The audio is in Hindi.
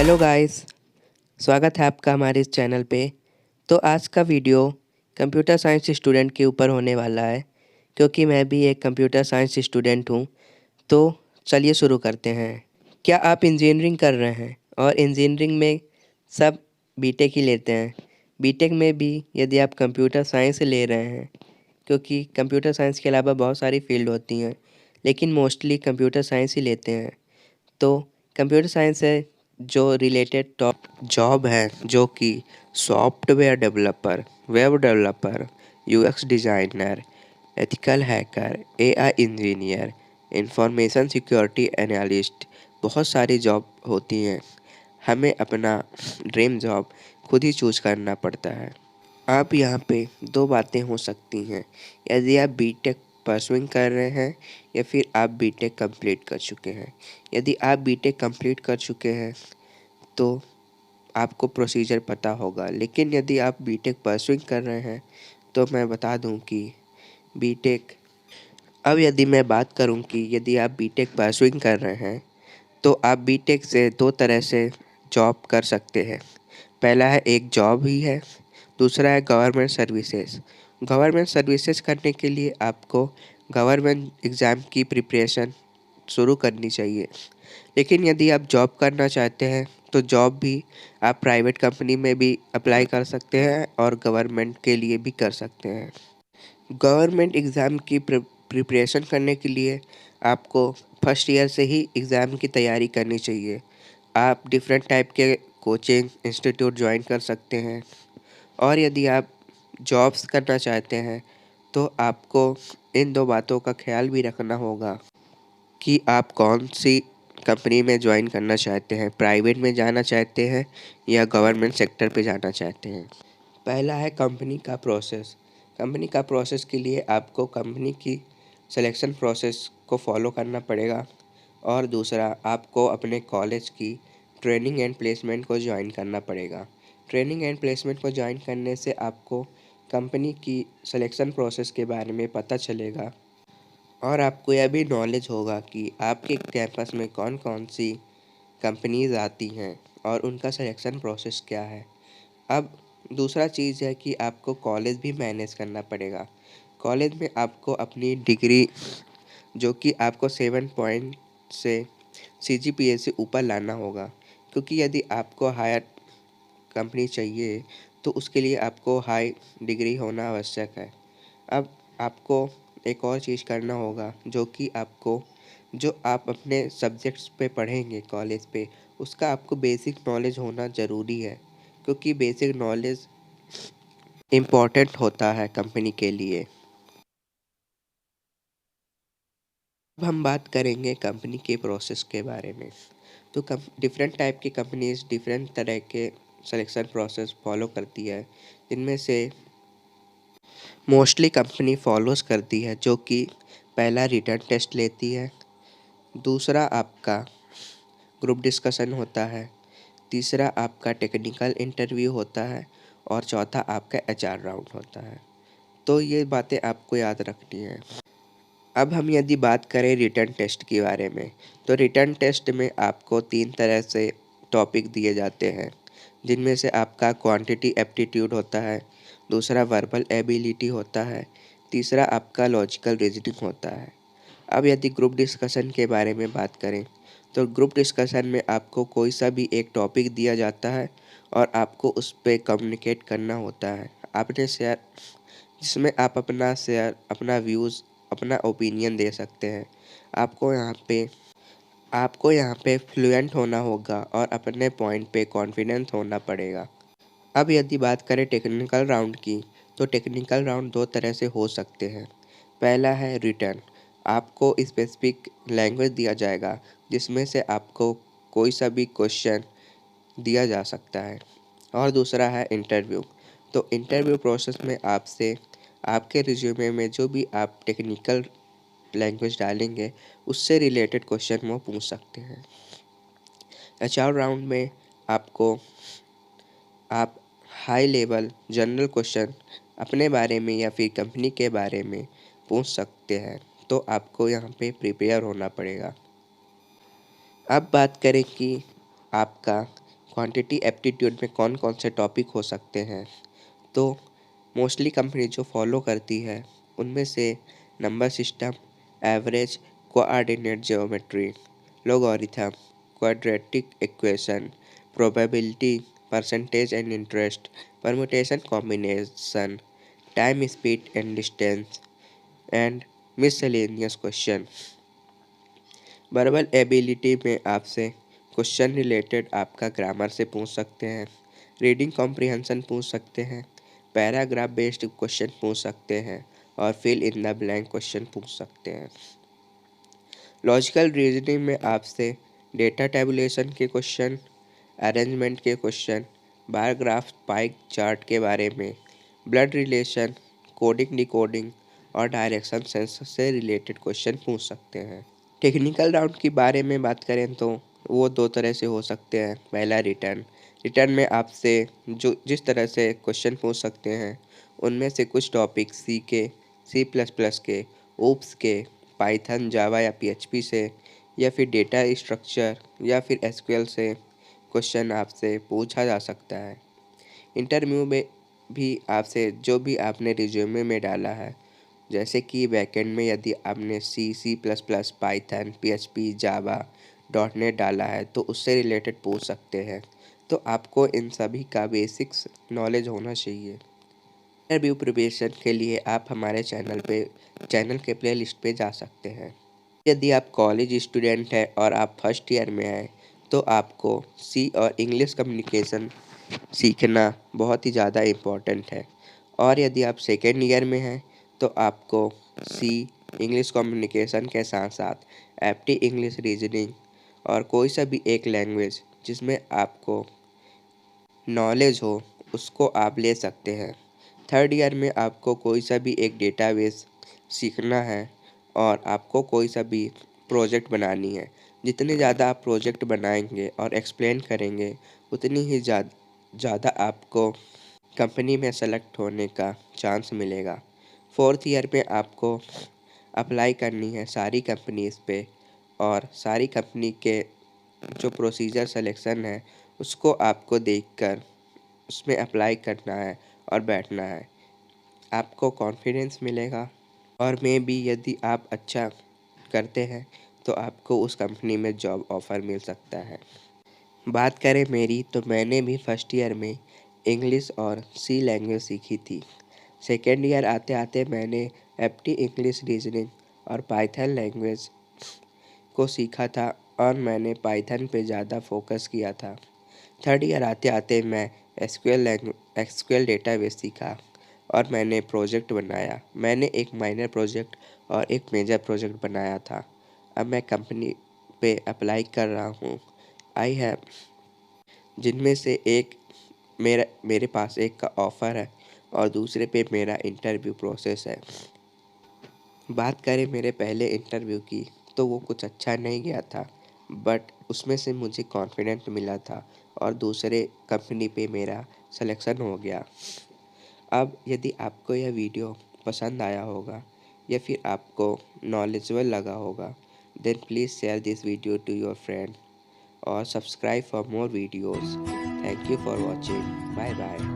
हेलो गाइस, स्वागत है आपका हमारे इस चैनल पे। तो आज का वीडियो कंप्यूटर साइंस स्टूडेंट के ऊपर होने वाला है, क्योंकि मैं भी एक कंप्यूटर साइंस स्टूडेंट हूँ। तो चलिए शुरू करते हैं। क्या आप इंजीनियरिंग कर रहे हैं और इंजीनियरिंग में सब बीटेक ही लेते हैं? बीटेक में भी यदि आप कंप्यूटर साइंस ले रहे हैं, क्योंकि कंप्यूटर साइंस के अलावा बहुत सारी फील्ड होती हैं, लेकिन मोस्टली कंप्यूटर साइंस ही लेते हैं। तो कंप्यूटर साइंस है जो रिलेटेड टॉप जॉब है, जो कि software developer, web developer, UX designer, ethical hacker, AI engineer, information security analyst, बहुत सारी जॉब होती हैं। हमें अपना ड्रीम जॉब खुद ही चूज करना पड़ता है। आप यहाँ पे दो बातें हो सकती हैं, यदि आप बीटेक परसुइंग कर रहे हैं या फिर आप बीटेक कंप्लीट कर चुके हैं। यदि आप बीटेक कंप्लीट कर चुके हैं तो आपको प्रोसीजर पता होगा, लेकिन यदि आप बीटेक परसुइंग कर रहे हैं तो मैं बता दूं कि बीटेक अब यदि मैं बात करूं कि यदि आप बीटेक परसुइंग कर रहे हैं तो आप बीटेक से दो तरह से जॉब कर सकते हैं। पहला है एक जॉब ही है, दूसरा है गवर्नमेंट सर्विसेज। गवर्नमेंट सर्विसेज करने के लिए आपको गवर्नमेंट एग्ज़ाम की प्रिपरेशन शुरू करनी चाहिए। लेकिन यदि आप जॉब करना चाहते हैं तो जॉब भी आप प्राइवेट कंपनी में भी अप्लाई कर सकते हैं और गवर्नमेंट के लिए भी कर सकते हैं। गवर्नमेंट एग्ज़ाम की प्रिपरेशन करने के लिए आपको फर्स्ट ईयर से ही एग्ज़ाम की तैयारी करनी चाहिए। आप डिफरेंट टाइप के कोचिंग इंस्टीट्यूट ज्वाइन कर सकते हैं। और यदि आप जॉब्स करना चाहते हैं तो आपको इन दो बातों का ख्याल भी रखना होगा कि आप कौन सी कंपनी में ज्वाइन करना चाहते हैं, प्राइवेट में जाना चाहते हैं या गवर्नमेंट सेक्टर पे जाना चाहते हैं। पहला है कंपनी का प्रोसेस। कंपनी का प्रोसेस के लिए आपको कंपनी की सिलेक्शन प्रोसेस को फॉलो करना पड़ेगा। और दूसरा, आपको अपने कॉलेज की ट्रेनिंग एंड प्लेसमेंट को ज्वाइन करना पड़ेगा। ट्रेनिंग एंड प्लेसमेंट को ज्वाइन करने से आपको कंपनी की सिलेक्शन प्रोसेस के बारे में पता चलेगा और आपको यह भी नॉलेज होगा कि आपके कैंपस में कौन कौन सी कंपनीज आती हैं और उनका सिलेक्शन प्रोसेस क्या है। अब दूसरा चीज़ है कि आपको कॉलेज भी मैनेज करना पड़ेगा। कॉलेज में आपको अपनी डिग्री, जो कि आपको 7 पॉइंट से सीजीपीए से ऊपर लाना होगा, क्योंकि यदि आपको हायर कंपनी चाहिए तो उसके लिए आपको हाई डिग्री होना आवश्यक है। अब आपको एक और चीज़ करना होगा, जो आप अपने सब्जेक्ट्स पे पढ़ेंगे कॉलेज पे, उसका आपको बेसिक नॉलेज होना ज़रूरी है, क्योंकि बेसिक नॉलेज इम्पॉर्टेंट होता है कंपनी के लिए। अब हम बात करेंगे कंपनी के प्रोसेस के बारे में। तो डिफरेंट टाइप की कंपनीज डिफरेंट तरह के सिलेक्शन प्रोसेस फॉलो करती है, जिनमें से मोस्टली कंपनी फॉलोज करती है, जो कि पहला रिटन टेस्ट लेती है, दूसरा आपका ग्रुप डिस्कशन होता है, तीसरा आपका टेक्निकल इंटरव्यू होता है और चौथा आपका एचआर राउंड होता है। तो ये बातें आपको याद रखनी है। अब हम यदि बात करें रिटन टेस्ट के बारे में, तो रिटन टेस्ट में आपको 3 तरह से टॉपिक दिए जाते हैं, जिनमें से आपका क्वांटिटी एप्टीट्यूड होता है, दूसरा वर्बल एबिलिटी होता है, तीसरा आपका लॉजिकल रीजनिंग होता है। अब यदि ग्रुप डिस्कशन के बारे में बात करें, तो ग्रुप डिस्कशन में आपको कोई सा भी एक टॉपिक दिया जाता है और आपको उस पे कम्युनिकेट करना होता है, आपने शेयर जिसमें आप अपना व्यूज़, अपना ओपिनियन दे सकते हैं। आपको यहाँ पे आपको यहाँ पे फ्लुएंट होना होगा और अपने पॉइंट पे कॉन्फिडेंस होना पड़ेगा। अब यदि बात करें टेक्निकल राउंड की, तो टेक्निकल राउंड दो तरह से हो सकते हैं। पहला है रिटन। आपको स्पेसिफिक लैंग्वेज दिया जाएगा, जिसमें से आपको कोई सा भी क्वेश्चन दिया जा सकता है। और दूसरा है इंटरव्यू। तो इंटरव्यू प्रोसेस में आपसे आपके रिज्यूमे में जो भी आप टेक्निकल लैंग्वेज डालेंगे, उससे रिलेटेड क्वेश्चन वो पूछ सकते हैं। एचआर राउंड में आपको आप हाई लेवल जनरल क्वेश्चन अपने बारे में या फिर कंपनी के बारे में पूछ सकते हैं, तो आपको यहाँ पे प्रिपेयर होना पड़ेगा। अब बात करें कि आपका क्वांटिटी एप्टीट्यूड में कौन कौन से टॉपिक हो सकते हैं। तो मोस्टली कंपनी जो फॉलो करती है उनमें से number system, average, coordinate geometry, logarithm, quadratic equation, probability, percentage and interest, permutation combination, time speed and distance and miscellaneous question. Verbal ability में आपसे क्वेश्चन रिलेटेड आपका ग्रामर से पूछ सकते हैं, रीडिंग कॉम्प्रिहेंशन पूछ सकते हैं, पैराग्राफ बेस्ड क्वेश्चन पूछ सकते हैं और fill in the blank question पूछ सकते हैं। लॉजिकल रीजनिंग में आपसे डेटा टेबुलेशन के क्वेश्चन, अरेंजमेंट के question, bar graph, pie chart के बारे में, ब्लड रिलेशन, कोडिंग डिकोडिंग और डायरेक्शन सेंस से रिलेटेड क्वेश्चन पूछ सकते हैं। टेक्निकल राउंड के बारे में बात करें तो वो दो तरह से हो सकते हैं। पहला रिटर्न में आपसे जो जिस तरह से क्वेश्चन पूछ सकते हैं उनमें से कुछ टॉपिक सी के, C++ के, ओप्स के, पाइथन, जावा या PHP से या फिर डेटा स्ट्रक्चर या फिर SQL से क्वेश्चन आपसे पूछा जा सकता है। इंटरव्यू में भी आपसे जो भी आपने रिज्यूमे में डाला है, जैसे कि बैकएंड में यदि आपने C++, पाइथन, PHP, जावा, .NET डाला है तो उससे रिलेटेड पूछ सकते हैं। तो आपको इन सभी का बेसिक्स नॉलेज होना चाहिए। इंटरव्यू प्रिपरेशन के लिए आप हमारे चैनल के प्लेलिस्ट पे जा सकते हैं। यदि आप कॉलेज स्टूडेंट हैं और आप फर्स्ट ईयर में हैं तो आपको सी और इंग्लिश कम्युनिकेशन सीखना बहुत ही ज़्यादा इम्पोर्टेंट है। और यदि आप सेकेंड ईयर में हैं तो आपको सी, इंग्लिश कम्युनिकेशन के साथ साथ एप्टी इंग्लिश रीजनिंग और कोई सा भी एक लैंग्वेज जिसमें आपको नॉलेज हो उसको आप ले सकते हैं। थर्ड ईयर में आपको कोई सा भी एक डेटाबेस सीखना है और आपको कोई सा भी प्रोजेक्ट बनानी है। जितने ज़्यादा आप प्रोजेक्ट बनाएंगे और एक्सप्लेन करेंगे उतनी ही ज़्यादा आपको कंपनी में सेलेक्ट होने का चांस मिलेगा। फोर्थ ईयर में आपको अप्लाई करनी है सारी कंपनीज़ पे और सारी कंपनी के जो प्रोसीजर सिलेक्शन है उसको आपको देखकर उसमें अप्लाई करना है और बैठना है। आपको कॉन्फिडेंस मिलेगा और मे बी यदि आप अच्छा करते हैं तो आपको उस कंपनी में जॉब ऑफ़र मिल सकता है। बात करें मेरी तो मैंने भी फर्स्ट ईयर में इंग्लिश और सी लैंग्वेज सीखी थी। सेकेंड ईयर आते आते मैंने एप्टी इंग्लिश रीजनिंग और पाइथन लैंग्वेज को सीखा था और मैंने पाइथन पे ज़्यादा फोकस किया था। थर्ड ईयर आते आते मैं एसक्यूएल डेटाबेस सीखा और मैंने प्रोजेक्ट बनाया। मैंने एक माइनर प्रोजेक्ट और एक मेजर प्रोजेक्ट बनाया था। अब मैं कंपनी पे अप्लाई कर रहा हूँ। आई हैव जिनमें से एक मेरे पास एक का ऑफ़र है और दूसरे पे मेरा इंटरव्यू प्रोसेस है। बात करें मेरे पहले इंटरव्यू की तो वो कुछ अच्छा नहीं गया था, बट उसमें से मुझे कॉन्फिडेंट मिला था और दूसरे कंपनी पे मेरा सिलेक्शन हो गया। अब यदि आपको यह वीडियो पसंद आया होगा या फिर आपको नॉलेजेबल लगा होगा, then please share this video to your friend और subscribe for more videos. Thank you for watching. Bye bye.